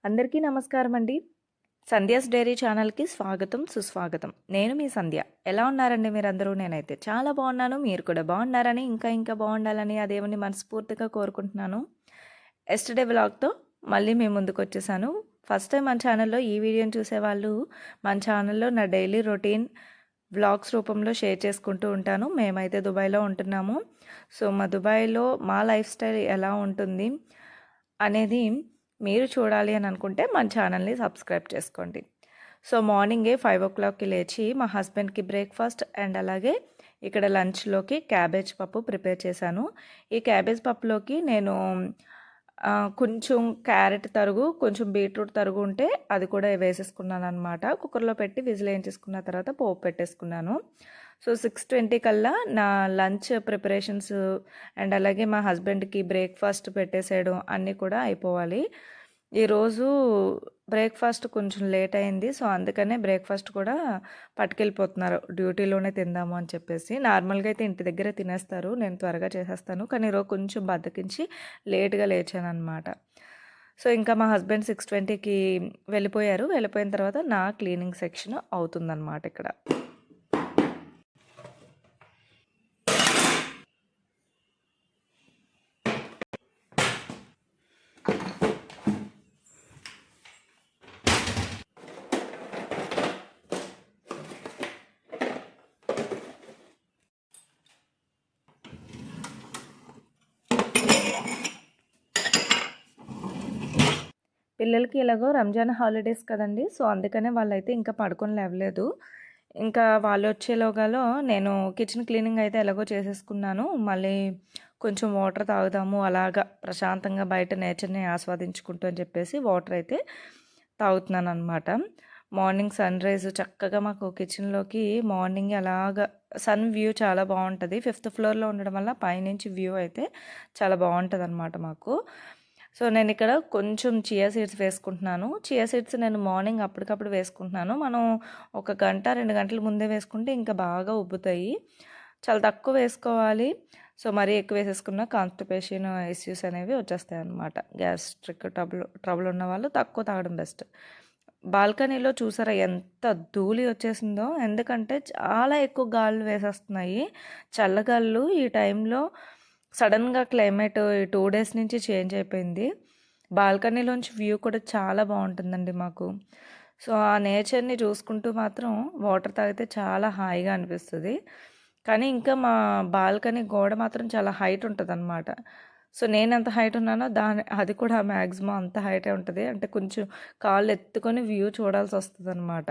అందరికీ నమస్కారం అండి. సంధ్యాస్ డైరీ ఛానల్‌కి స్వాగతం, సుస్వాగతం. నేను మీ సంధ్య. ఎలా ఉన్నారండి మీరందరూ? నేనైతే చాలా బాగున్నాను. మీరు కూడా బాగున్నారని, ఇంకా బాగుండాలని ఆ దేవుని మనస్ఫూర్తిగా కోరుకుంటున్నాను. ఎస్టర్డే వ్లాగ్‌తో మళ్ళీ మీ ముందుకొచ్చేసాను. ఫస్ట్ టైం మన ఛానల్‌లో ఈ వీడియోని చూసేవాళ్ళు మన ఛానల్‌లో నా డైలీ రొటీన్ వ్లాగ్స్ రూపంలో షేర్ చేసుకుంటూ ఉంటాను. మేమైతే దుబాయ్‌లో ఉంటున్నాము. సో, మా దుబాయ్‌లో మా లైఫ్ స్టైల్ ఎలా ఉంటుంది అనేది మీరు చూడాలి అని అనుకుంటే మన ఛానల్ని సబ్స్క్రైబ్ చేసుకోండి. సో మార్నింగే 5 o'clockకి లేచి మా హస్బెండ్కి బ్రేక్ఫాస్ట్ అండ్ అలాగే ఇక్కడ లంచ్లోకి క్యాబేజ్ పప్పు ప్రిపేర్ చేశాను. ఈ క్యాబేజ్ పప్పులోకి నేను కొంచెం క్యారెట్ తరుగు, కొంచెం బీట్రూట్ తరుగు ఉంటే అది కూడా వేసేసుకున్నాను అనమాట. కుక్కర్లో పెట్టి విజిల్ వేయించేసుకున్న తర్వాత పోపు పెట్టేసుకున్నాను. సో 6:20 కల్లా నా లంచ్ ప్రిపరేషన్స్ అండ్ అలాగే మా హస్బెండ్కి బ్రేక్ఫాస్ట్ పెట్టేసేయడం అన్నీ కూడా అయిపోవాలి. ఈరోజు బ్రేక్ఫాస్ట్ కొంచెం లేట్ అయింది. సో అందుకనే బ్రేక్ఫాస్ట్ కూడా పట్టుకెళ్ళిపోతున్నారు, డ్యూటీలోనే తిందాము అని చెప్పేసి. నార్మల్గా అయితే ఇంటి దగ్గరే తినేస్తారు, నేను త్వరగా చేసేస్తాను. కానీ ఈరోజు కొంచెం బద్దకించి లేట్గా లేచాను అనమాట. సో ఇంకా మా హస్బెండ్ 6:20కి వెళ్ళిపోయారు. వెళ్ళిపోయిన తర్వాత నా క్లీనింగ్ సెక్షన్ అవుతుందన్నమాట ఇక్కడ. పిల్లలకి ఎలాగో రంజాన్ హాలిడేస్ కదండి. సో అందుకనే వాళ్ళైతే ఇంకా పడుకొని లేవలేదు. ఇంకా వాళ్ళు వచ్చేలోగాలో నేను కిచెన్ క్లీనింగ్ అయితే ఎలాగో చేసేసుకున్నాను. మళ్ళీ కొంచెం వాటర్ తాగుదాము, అలాగా ప్రశాంతంగా బయట నేచర్ని ఆస్వాదించుకుంటూ అని చెప్పేసి వాటర్ అయితే తాగుతున్నాను అనమాట. మార్నింగ్ సన్ రైజ్ చక్కగా మాకు కిచెన్లోకి మార్నింగ్ అలాగా సన్ వ్యూ చాలా బాగుంటుంది. 5th ఫ్లోర్లో ఉండడం వల్ల పైనుంచి వ్యూ అయితే చాలా బాగుంటుంది అనమాట మాకు. సో నేను ఇక్కడ కొంచెం చియా సీడ్స్ వేసుకుంటున్నాను. చియా సీడ్స్ నేను మార్నింగ్ అప్పటికప్పుడు వేసుకుంటున్నాను. మనం 1 గంట 2 గంటల ముందే వేసుకుంటే ఇంకా బాగా ఉబ్బుతాయి. చాలా తక్కువ వేసుకోవాలి. సో మరీ ఎక్కువ వేసేసుకున్న కాన్స్టిపేషన్ ఇష్యూస్ అనేవి వచ్చేస్తాయి అన్నమాట. గ్యాస్ట్రిక్ ట్రబుల్ ఉన్న వాళ్ళు తక్కువ తాగడం బెస్ట్. బాల్కనీలో చూసారా ఎంత ధూళి వచ్చేసిందో, ఎందుకంటే చాలా ఎక్కువ గాలులు వేసేస్తున్నాయి, చల్లగాళ్ళు. ఈ టైంలో సడన్గా క్లైమేట్ ఈ 2 డేస్ నుంచి చేంజ్ అయిపోయింది. బాల్కనీలోంచి వ్యూ కూడా చాలా బాగుంటుందండి మాకు. సో ఆ నేచర్ని చూసుకుంటూ మాత్రం వాటర్ తాగితే చాలా హాయిగా అనిపిస్తుంది. కానీ ఇంకా మా బాల్కనీ గోడ మాత్రం చాలా హైట్ ఉంటుంది అనమాట. సో నేను ఎంత హైట్ ఉన్నానో అది కూడా మ్యాక్సిమం అంత హైటే ఉంటుంది. అంటే కొంచెం కాళ్ళు ఎత్తుకొని వ్యూ చూడాల్సి వస్తుంది అనమాట.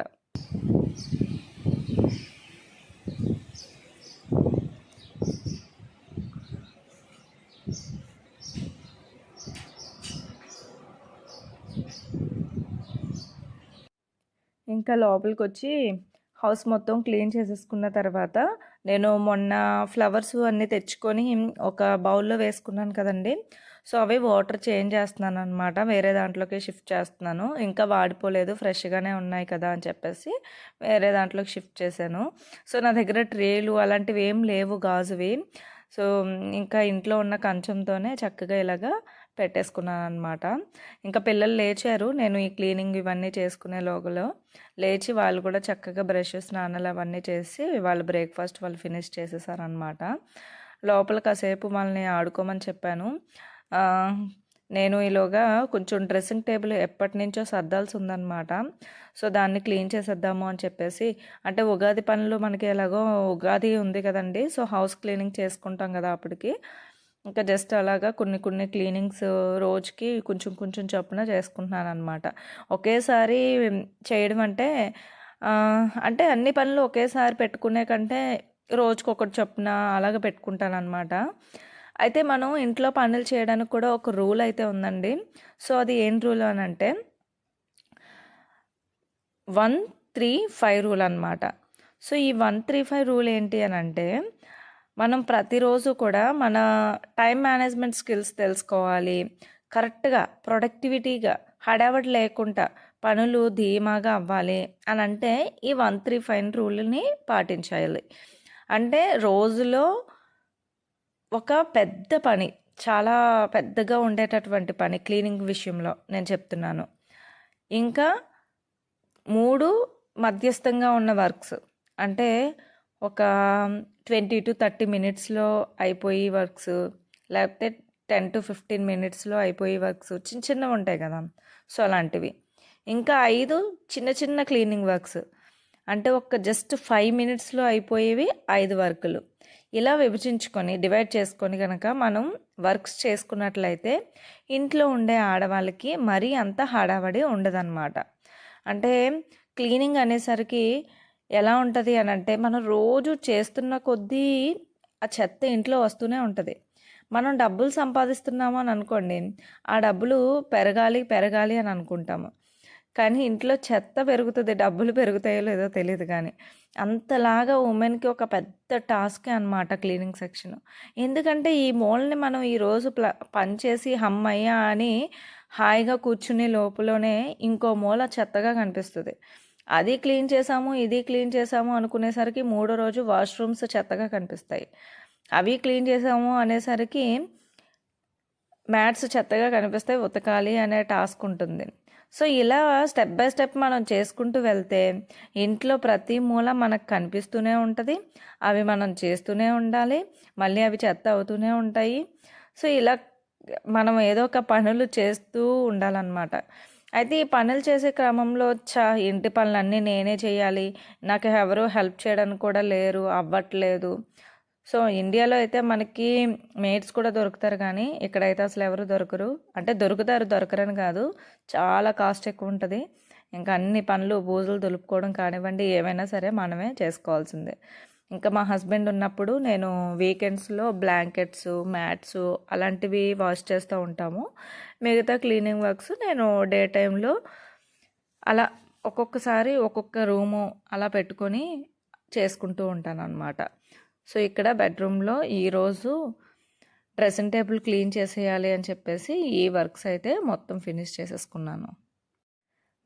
ఇంకా లోపలికి వచ్చి హౌస్ మొత్తం క్లీన్ చేసేసుకున్న తర్వాత నేను మొన్న ఫ్లవర్స్ అన్నీ తెచ్చుకొని ఒక బౌల్లో వేసుకున్నాను కదండి. సో అవి వాటర్ చేంజ్ చేస్తున్నాను అనమాట, వేరే దాంట్లోకి షిఫ్ట్ చేస్తున్నాను. ఇంకా వాడిపోలేదు, ఫ్రెష్గానే ఉన్నాయి కదా అని చెప్పేసి వేరే దాంట్లోకి షిఫ్ట్ చేశాను. సో నా దగ్గర ట్రేలు అలాంటివి ఏం లేవు గాజువి. సో ఇంకా ఇంట్లో ఉన్న కంచంతోనే చక్కగా ఇలాగా పెట్టేసుకున్నాను అనమాట. ఇంకా పిల్లలు లేచారు, నేను ఈ క్లీనింగ్ ఇవన్నీ చేసుకునే లోగలో లేచి వాళ్ళు కూడా చక్కగా బ్రష్ స్నానాలు అవన్నీ చేసి వాళ్ళు బ్రేక్ఫాస్ట్ వాళ్ళు ఫినిష్ చేసేసారనమాట. లోపల కాసేపు వాళ్ళని ఆడుకోమని చెప్పాను. నేను ఈలోగా కొంచెం డ్రెస్సింగ్ టేబుల్ ఎప్పటి నుంచో సర్దాల్సి ఉందన్నమాట. సో దాన్ని క్లీన్ చేసేద్దాము అని చెప్పేసి, అంటే ఉగాది పనులు మనకి ఎలాగో ఉగాది ఉంది కదండి. సో హౌస్ క్లీనింగ్ చేసుకుంటాం కదా అప్పటికి. ఇంకా జస్ట్ అలాగా కొన్ని క్లీనింగ్స్ రోజుకి కొంచెం చొప్పున చేసుకుంటున్నాను అనమాట. ఒకేసారి చేయడం అంటే అంటే అన్ని పనులు ఒకేసారి పెట్టుకునే కంటే రోజుకొకటి చొప్పున అలాగ పెట్టుకుంటాను అనమాట. అయితే మనం ఇంట్లో పనులు చేయడానికి కూడా ఒక రూల్ అయితే ఉందండి. సో అది ఏం రూల్ అని అంటే 1-3-5 రూల్ అనమాట. సో ఈ 1-3-5 రూల్ ఏంటి అని అంటే, మనం ప్రతిరోజు కూడా మన టైం మేనేజ్మెంట్ స్కిల్స్ తెలుసుకోవాలి. కరెక్ట్గా ప్రొడక్టివిటీగా హడావడి లేకుండా పనులు ధీమాగా అవ్వాలి అని అంటే ఈ 1-3-5 రూల్ని పాటించాలి. అంటే రోజులో ఒక పెద్ద పని, చాలా పెద్దగా ఉండేటటువంటి పని క్లీనింగ్ విషయంలో నేను చెప్తున్నాను. ఇంకా 3 మధ్యస్థంగా ఉన్న వర్క్స్, అంటే ఒక 20-30 మినిట్స్లో అయిపోయి వర్క్స్, లేకపోతే 10-15 మినిట్స్లో అయిపోయి వర్క్స్, చిన్న చిన్నవి ఉంటాయి కదా, సో అలాంటివి. ఇంకా 5 చిన్న చిన్న క్లీనింగ్ వర్క్స్, అంటే ఒక జస్ట్ 5 మినిట్స్లో అయిపోయేవి 5 వర్కులు. ఇలా విభజించుకొని డివైడ్ చేసుకొని కనుక మనం వర్క్స్ చేసుకున్నట్లయితే ఇంట్లో ఉండే ఆడవాళ్ళకి మరీ అంత హడావడి ఉండదన్నమాట. అంటే క్లీనింగ్ అనేసరికి ఎలా ఉంటుంది అని అంటే, మనం రోజు చేస్తున్న కొద్దీ ఆ చెత్త ఇంట్లో వస్తూనే ఉంటుంది. మనం డబ్బులు సంపాదిస్తున్నాము అని అనుకోండి, ఆ డబ్బులు పెరగాలి పెరగాలి అని అనుకుంటాము, కానీ ఇంట్లో చెత్త పెరుగుతుంది, డబ్బులు పెరుగుతాయో లేదో తెలియదు. కానీ అంతలాగా ఉమెన్కి ఒక పెద్ద టాస్కే అనమాట క్లీనింగ్ సెక్షన్. ఎందుకంటే ఈ మూలని మనం ఈరోజు పని చేసి హమ్మయ్య అని హాయిగా కూర్చునే లోపలనే ఇంకో మూల చెత్తగా కనిపిస్తుంది. అది క్లీన్ చేసాము, ఇది క్లీన్ చేసాము అనుకునేసరికి 3వ రోజు వాష్రూమ్స్ చెత్తగా కనిపిస్తాయి. అవి క్లీన్ చేసాము అనేసరికి మ్యాట్స్ చెత్తగా కనిపిస్తాయి, ఉతకాలి అనే టాస్క్ ఉంటుంది. సో ఇలా స్టెప్ బై స్టెప్ మనం చేసుకుంటూ వెళ్తే ఇంట్లో ప్రతి మూల మనకు కనిపిస్తూనే ఉంటుంది, అవి మనం చేస్తూనే ఉండాలి, మళ్ళీ అవి చెత్త అవుతూనే ఉంటాయి. సో ఇలా మనం ఏదో ఒక పనులు చేస్తూ ఉండాలన్నమాట. అయితే ఈ పనులు చేసే క్రమంలో ఇంటి పనులన్నీ నేనే చేయాలి, నాకు ఎవరు హెల్ప్ చేయడానికి కూడా లేరు, అవ్వట్లేదు. సో ఇండియాలో అయితే మనకి మేడ్స్ కూడా దొరుకుతారు, కానీ ఇక్కడైతే అసలు ఎవరు దొరకరు. అంటే దొరకరని కాదు, చాలా కాస్ట్ ఎక్కువ ఉంటుంది. ఇంకా అన్ని పనులు బూజులు దులుపుకోవడం కానివ్వండి, ఏమైనా సరే మనమే చేసుకోవాల్సిందే. ఇంకా మా హస్బెండ్ ఉన్నప్పుడు నేను వీకెండ్స్లో బ్లాంకెట్స్, మ్యాట్స్ అలాంటివి వాష్ చేస్తూ ఉంటాము. మిగతా క్లీనింగ్ వర్క్స్ నేను డే టైంలో అలా ఒక్కొక్కసారి ఒక్కొక్క రూము అలా పెట్టుకొని చేసుకుంటూ ఉంటాను అన్నమాట. సో ఇక్కడ బెడ్రూమ్లో ఈరోజు డ్రెస్సింగ్ టేబుల్ క్లీన్ చేసేయాలి అని చెప్పేసి ఈ వర్క్స్ అయితే మొత్తం ఫినిష్ చేసేసుకున్నాను.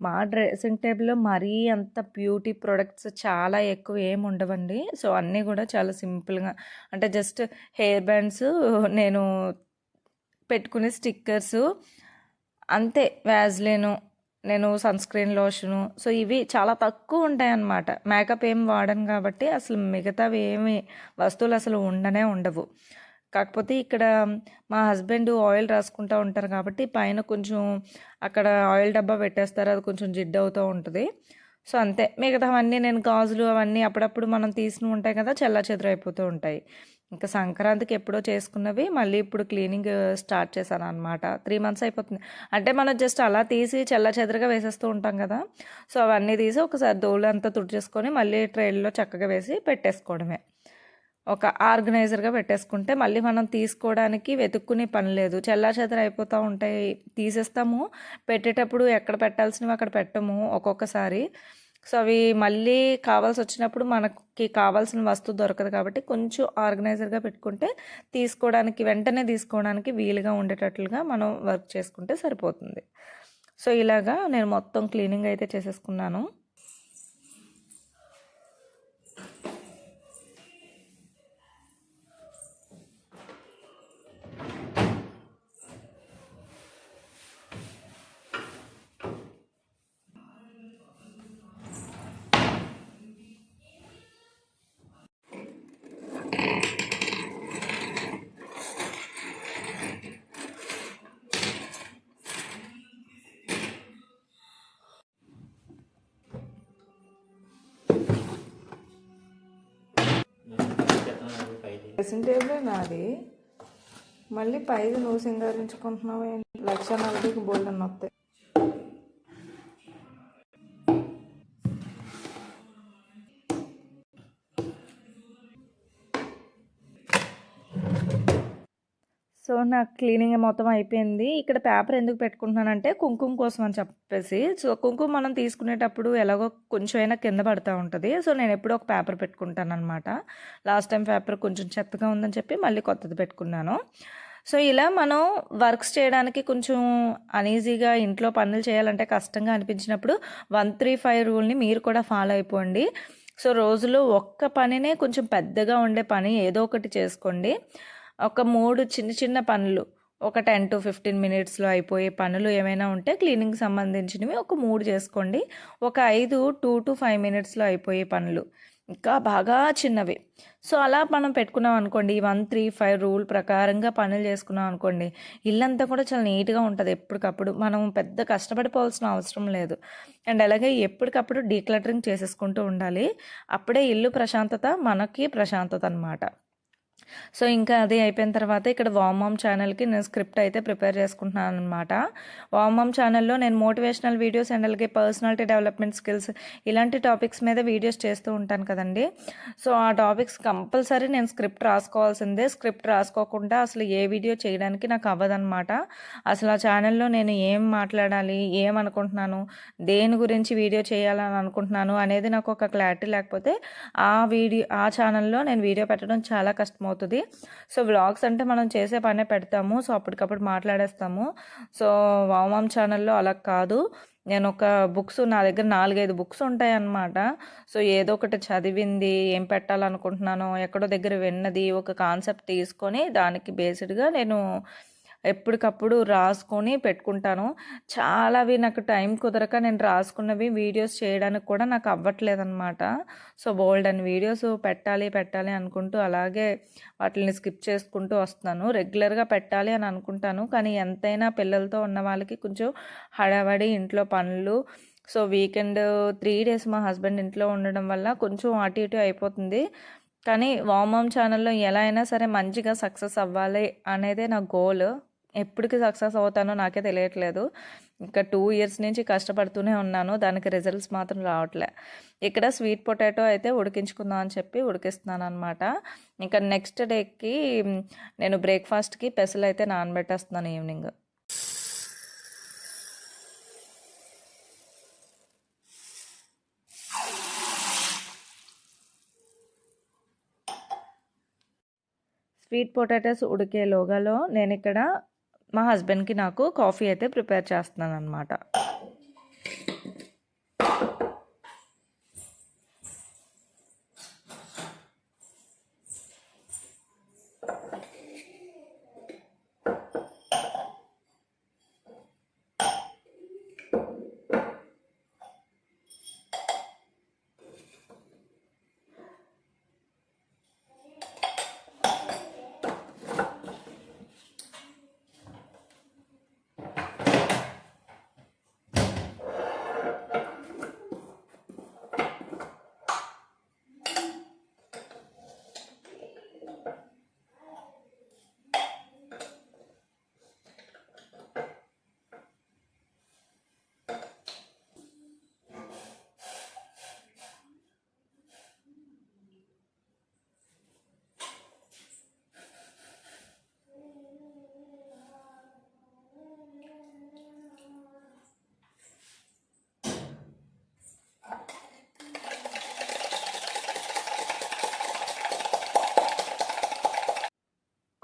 మా డ్రెస్సింగ్ టేబుల్లో మరీ అంత బ్యూటీ ప్రొడక్ట్స్ చాలా ఎక్కువ ఏమి ఉండవండి. సో అన్నీ కూడా చాలా సింపుల్గా, అంటే జస్ట్ హెయిర్ బ్యాండ్స్, నేను పెట్టుకునే స్టిక్కర్సు అంతే, వ్యాజ్లిను, నేను సన్స్క్రీన్ లోషను, సో ఇవి చాలా తక్కువ ఉంటాయి అన్నమాట. మేకప్ ఏం వాడను కాబట్టి అసలు మిగతావి ఏమి వస్తువులు అసలు ఉండవు. కాకపోతే ఇక్కడ మా హస్బెండ్ ఆయిల్ రాసుకుంటూ ఉంటారు కాబట్టి పైన కొంచెం అక్కడ ఆయిల్ డబ్బా పెట్టేస్తారు, అది కొంచెం జిడ్డు అవుతూ ఉంటుంది. సో అంతే, మిగతావన్నీ నేను గాజులు అవన్నీ అప్పుడప్పుడు మనం తీసినవి ఉంటాయి కదా, చెల్లాచెదురు అయిపోతూ ఉంటాయి. ఇంకా సంక్రాంతికి ఎప్పుడో చేసుకున్నవి మళ్ళీ ఇప్పుడు క్లీనింగ్ స్టార్ట్ చేశాను అనమాట. 3 మంత్స్ అయిపోతుంది. అంటే మనం జస్ట్ అలా తీసి చెల్లాచెదురుగా వేసేస్తూ ఉంటాం కదా, సో అవన్నీ తీసి ఒకసారి దోళ్ళంతా తుడిచేసుకొని మళ్ళీ ట్రైల్లో చక్కగా వేసి పెట్టేసుకోవడమే. ఒక ఆర్గనైజర్గా పెట్టేసుకుంటే మళ్ళీ మనం తీసుకోవడానికి వెతుక్కునే పని లేదు. చెల్లాచెదరు అయిపోతూ ఉంటాయి, తీసేస్తాము, పెట్టేటప్పుడు ఎక్కడ పెట్టాల్సినవి అక్కడ పెట్టము ఒక్కొక్కసారి. సో అవి మళ్ళీ కావాల్సి వచ్చినప్పుడు మనకి కావాల్సిన వస్తువు దొరకదు కాబట్టి కొంచెం ఆర్గనైజర్గా పెట్టుకుంటే వెంటనే తీసుకోవడానికి వీలుగా ఉండేటట్లుగా మనం వర్క్ చేసుకుంటే సరిపోతుంది. సో ఇలాగా నేను మొత్తం క్లీనింగ్ అయితే చేసేసుకున్నాను. డ్రెస్సింగ్ టేబుల్ నాది, మళ్ళీ పైది నువ్వు సింగారించుకుంటున్నావు. 1,40,000కి బోల్డ్ అని వస్తాయి. సో నాకు క్లీనింగ్ మొత్తం అయిపోయింది. ఇక్కడ పేపర్ ఎందుకు పెట్టుకుంటున్నానంటే కుంకుమ కోసం అని చెప్పేసి. సో కుంకుమ మనం తీసుకునేటప్పుడు ఎలాగో కొంచెం అయినా కింద పడుతూ ఉంటుంది. సో నేను ఎప్పుడూ ఒక పేపర్ పెట్టుకుంటాను అనమాట. లాస్ట్ టైం పేపర్ కొంచెం చెత్తగా ఉందని చెప్పి మళ్ళీ కొత్తది పెట్టుకున్నాను. సో ఇలా మనం వర్క్స్ చేయడానికి కొంచెం అనీజీగా, ఇంట్లో పనులు చేయాలంటే కష్టంగా అనిపించినప్పుడు 135 రూల్ని మీరు కూడా ఫాలో అయిపోండి. సో రోజులో ఒక్క పనినే కొంచెం పెద్దగా ఉండే పని ఏదో ఒకటి చేసుకోండి. ఒక 3 చిన్న చిన్న పనులు, ఒక 10 to 15 మినిట్స్లో అయిపోయే పనులు ఏమైనా ఉంటే క్లీనింగ్ సంబంధించినవి ఒక 3 చేసుకోండి. ఒక 2 to 5 మినిట్స్లో అయిపోయే పనులు ఇంకా బాగా చిన్నవి. సో అలా మనం పెట్టుకున్నాం అనుకోండి, 1, 3, 5 రూల్ ప్రకారంగా పనులు చేసుకున్నాం అనుకోండి, ఇల్లంతా కూడా చాలా నీట్గా ఉంటుంది. ఎప్పటికప్పుడు మనం పెద్ద కష్టపడిపోవాల్సిన అవసరం లేదు. అండ్ అలాగే ఎప్పటికప్పుడు డీక్లటరింగ్ చేసేసుకుంటూ ఉండాలి. అప్పుడే ఇల్లు ప్రశాంతత, మనకి ప్రశాంతత అనమాట. సో ఇంకా అది అయిపోయిన తర్వాత ఇక్కడ వామామ్ ఛానల్కి నేను స్క్రిప్ట్ అయితే ప్రిపేర్ చేసుకుంటున్నాను అనమాట. వామామ్ ఛానల్లో నేను మోటివేషనల్ వీడియోస్ అండ్ అలాగే పర్సనాలిటీ డెవలప్మెంట్ స్కిల్స్ ఇలాంటి టాపిక్స్ మీద వీడియోస్ చేస్తూ ఉంటాను కదండి. సో ఆ టాపిక్స్ కంపల్సరీ నేను స్క్రిప్ట్ రాసుకోవాల్సిందే. స్క్రిప్ట్ రాసుకోకుండా అసలు ఏ వీడియో చేయడానికి నాకు అవ్వదన్నమాట. అసలు ఆ ఛానల్లో నేను ఏం మాట్లాడాలి, ఏమనుకుంటున్నాను, దేని గురించి వీడియో చేయాలని అనుకుంటున్నాను అనేది నాకు ఒక క్లారిటీ లేకపోతే ఆ ఛానల్లో నేను వీడియో పెట్టడం చాలా కష్టమవుతుంది. సో వ్లాగ్స్ అంటే మనం చేసే పనే పెడతాము, సో అప్పటికప్పుడు మాట్లాడేస్తాము. సో వామామ్ ఛానల్లో అలా కాదు. నేను ఒక బుక్స్ నా దగ్గర 4-5 బుక్స్ ఉంటాయి అన్నమాట. సో ఏదో ఒకటి చదివింది, ఏం పెట్టాలనుకుంటున్నానో ఎక్కడో దగ్గర విన్నది ఒక కాన్సెప్ట్ తీసుకొని దానికి బేస్డ్గా నేను ఎప్పటికప్పుడు రాసుకొని పెట్టుకుంటాను. చాలావి నాకు టైం కుదరక నేను రాసుకున్నవి వీడియోస్ చేయడానికి కూడా నాకు అవ్వట్లేదన్నమాట. సో బోల్డ్ అని వీడియోస్ పెట్టాలి అనుకుంటూ అలాగే వాటిని స్కిప్ చేసుకుంటూ వస్తున్నాను. రెగ్యులర్గా పెట్టాలి అని అనుకుంటాను, కానీ ఎంతైనా పిల్లలతో ఉన్న వాళ్ళకి కొంచెం హడావడి ఇంట్లో పనులు. సో వీకెండ్ 3 days మా హస్బెండ్ ఇంట్లో ఉండడం వల్ల కొంచెం అటు ఇటు అయిపోతుంది. కానీ వామామ్ ఛానల్లో ఎలా అయినా సరే మంచిగా సక్సెస్ అవ్వాలి అనేదే నా గోల్. ఎప్పటికి సక్సెస్ అవుతానో నాకే తెలియట్లేదు. ఇంకా 2 years నుంచి కష్టపడుతూనే ఉన్నాను, దానికి రిజల్ట్స్ మాత్రం రావట్లే. ఇక్కడ స్వీట్ పొటాటో అయితే ఉడికించుకుందాం అని చెప్పి ఉడికిస్తున్నాను అనమాట. ఇంకా నెక్స్ట్ డేకి నేను బ్రేక్ఫాస్ట్కి పెసలు అయితే నానబెట్టేస్తున్నాను ఈవినింగ్. స్వీట్ పొటాటోస్ ఉడికే లోగాలో నేను ఇక్కడ మా హస్బెండ్కి నాకు కాఫీ అయితే ప్రిపేర్ చేస్తున్నాను అనమాట.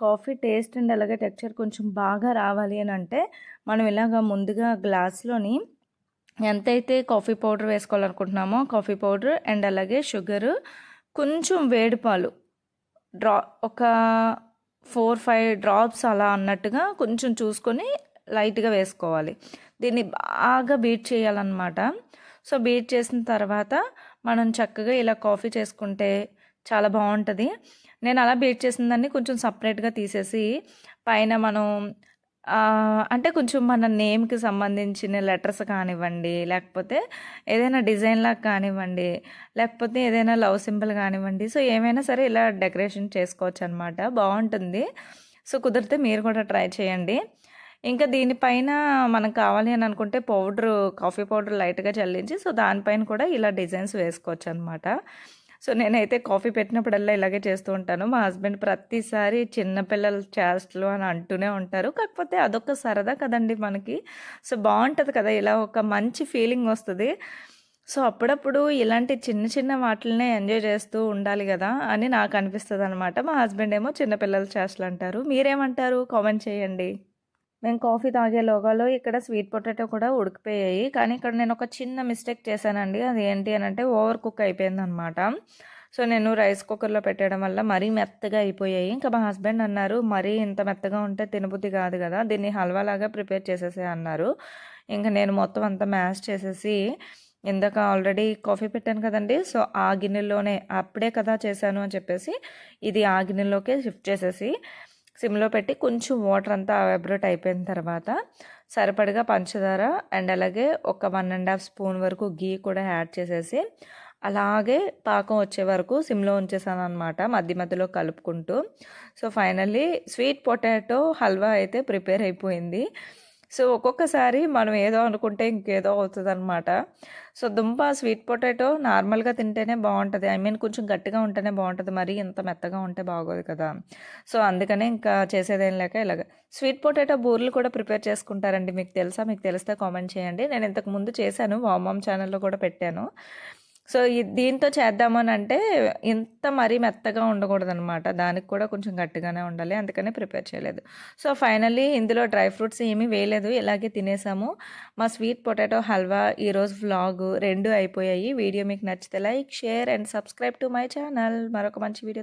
కాఫీ టేస్ట్ అండ్ అలాగే టెక్స్చర్ కొంచెం బాగా రావాలి అని అంటే మనం ఇలాగ ముందుగా గ్లాస్లోని ఎంతైతే కాఫీ పౌడర్ వేసుకోవాలనుకుంటున్నామో కాఫీ పౌడర్ అండ్ అలాగే షుగరు, కొంచెం వేడి పాలు ఒక 4-5 డ్రాప్స్ అలా అన్నట్టుగా కొంచెం చూసుకొని లైట్గా వేసుకోవాలి. దీన్ని బాగా బీట్ చేయాలన్నమాట. సో బీట్ చేసిన తర్వాత మనం చక్కగా ఇలా కాఫీ చేసుకుంటే చాలా బాగుంటుంది. నేను అలా బీట్ చేసిన దాన్ని కొంచెం సపరేట్గా తీసేసి పైన మనం అంటే కొంచెం మన నేమ్కి సంబంధించిన లెటర్స్ కానివ్వండి, లేకపోతే ఏదైనా డిజైన్లాగా కానివ్వండి, లేకపోతే ఏదైనా లవ్ సింబల్ కానివ్వండి, సో ఏమైనా సరే ఇలా డెకరేషన్ చేసుకోవచ్చు అనమాట. బాగుంటుంది. సో కుదిరితే మీరు కూడా ట్రై చేయండి. ఇంకా దీనిపైన మనకు కావాలి అని అనుకుంటే కాఫీ పౌడర్ లైట్గా చల్లించి సో దానిపైన కూడా ఇలా డిజైన్స్ వేసుకోవచ్చు అనమాట. సో నేనైతే కాఫీ పెట్టినప్పుడల్లా ఇలాగే చేస్తూ ఉంటాను. మా హస్బెండ్ ప్రతిసారి చిన్నపిల్లల చేష్టలు అని అంటూనే ఉంటారు. కాకపోతే అదొక సరదా కదండి మనకి. సో బాగుంటుంది కదా, ఇలా ఒక మంచి ఫీలింగ్ వస్తుంది. సో అప్పుడప్పుడు ఇలాంటి చిన్న చిన్న వాటిల్నే ఎంజాయ్ చేస్తూ ఉండాలి కదా అని నాకు అనిపిస్తుంది అనమాట. మా హస్బెండ్ ఏమో చిన్నపిల్లల చేష్టలు అంటారు. మీరేమంటారు? కామెంట్ చేయండి. మేము కాఫీ తాగే లోగాలో ఇక్కడ స్వీట్ పొటాటో కూడా ఉడికిపోయాయి. కానీ ఇక్కడ నేను ఒక చిన్న మిస్టేక్ చేశానండి. అది ఏంటి అని అంటే ఓవర్ కుక్ అయిపోయింది అనమాట. సో నేను రైస్ కుక్కర్లో పెట్టడం వల్ల మరీ మెత్తగా అయిపోయాయి. ఇంకా మా హస్బెండ్ అన్నారు, మరీ ఇంత మెత్తగా ఉంటే తినబుద్ధి కాదు కదా, దీన్ని హల్వాలాగా ప్రిపేర్ చేసేసే అన్నారు. ఇంకా నేను మొత్తం అంతా మ్యాష్ చేసేసి, ఇందాక ఆల్రెడీ కాఫీ పెట్టాను కదండి, సో ఆ గిన్నెలోనే అప్పుడే కదా చేశాను అని చెప్పేసి ఇది ఆ గిన్నెలోకే షిఫ్ట్ చేసేసి సిమ్లో పెట్టి కొంచెం వాటర్ అంతా ఎవాపరేట్ అయిపోయిన తర్వాత సరిపడగా పంచదార అండ్ అలాగే ఒక 1.5 స్పూన్ వరకు గీ కూడా యాడ్ చేసేసి అలాగే పాకం వచ్చే వరకు సిమ్లో ఉంచేసాను అనమాట, మధ్య మధ్యలో కలుపుకుంటూ. So finally sweet potato halwa అయితే ప్రిపేర్ అయిపోయింది. సో ఒక్కొక్కసారి మనం ఏదో అనుకుంటే ఇంకేదో అవుతుందన్నమాట. సో దుంప స్వీట్ పొటాటో నార్మల్గా తింటేనే బాగుంటుంది, ఐ మీన్ కొంచెం గట్టిగా ఉంటేనే బాగుంటుంది, మరీ ఇంత మెత్తగా ఉంటే బాగోదు కదా. సో అందుకనే ఇంకా చేసేదేం లేక ఇలాగ స్వీట్ పొటాటో బూరెలు కూడా ప్రిపేర్ చేసుకుంటారండి. మీకు తెలుసా? మీకు తెలిస్తే కామెంట్ చేయండి. నేను ఇంతకు ముందు చేశాను, వామమ్ ఛానల్లో కూడా పెట్టాను. సో దీంతో చేద్దామని అంటే ఇంత మరీ మెత్తగా ఉండకూడదనమాట, దానికి కూడా కొంచెం గట్టిగానే ఉండాలి, అందుకనే ప్రిపేర్ చేయలేదు. సో ఫైనల్లీ ఇందులో డ్రై ఫ్రూట్స్ ఏమీ వేయలేదు, ఇలాగే తినేసాము. మా స్వీట్ పొటాటో హల్వా ఈరోజు వ్లాగ్ 2 అయిపోయాయి. వీడియో మీకు నచ్చితే like, share and subscribe to my channel. మరొక మంచి వీడియో